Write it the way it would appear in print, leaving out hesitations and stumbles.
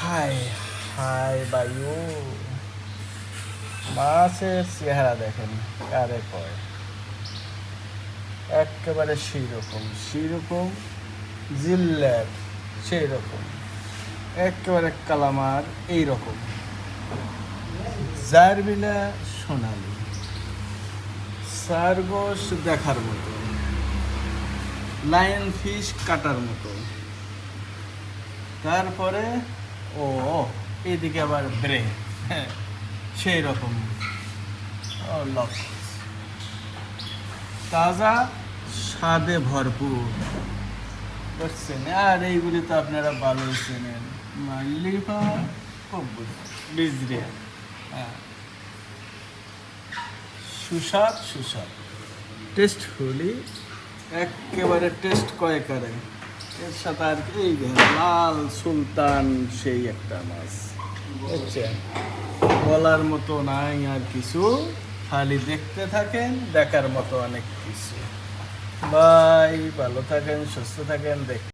হায় হায় বায়ু, মাছের চেহারা দেখেন কারে কয়, একেবারে সেই রকম জিল্লার, সেই রকম একেবারে কালামার, এই রকম জারবিলা সোনালি, সারগোশ দেখার মতো, লায়ন ফিশ কাটার মতো। তারপরে ও এদিকে আবার ব্রে, হ্যাঁ সেই রকম তাজা স্বাদে ভরপুর, বুঝছেন? আর এইগুলি তো আপনারা ভালোই চেনেন, মাল্লিফা খুব বিজরে, হ্যাঁ সুস্বাদ টেস্টফুলি, একেবারে টেস্ট কয়েকারে। এর সাথে আর কি এই লাল সুলতান, সেই একটা মাছ, বুঝছেন? বলার মতো নাই আর কিছু, খালি দেখতে থাকেন, দেখার মতো অনেক কিছু। ভাই ভালো থাকেন, সুস্থ থাকেন, দেখ।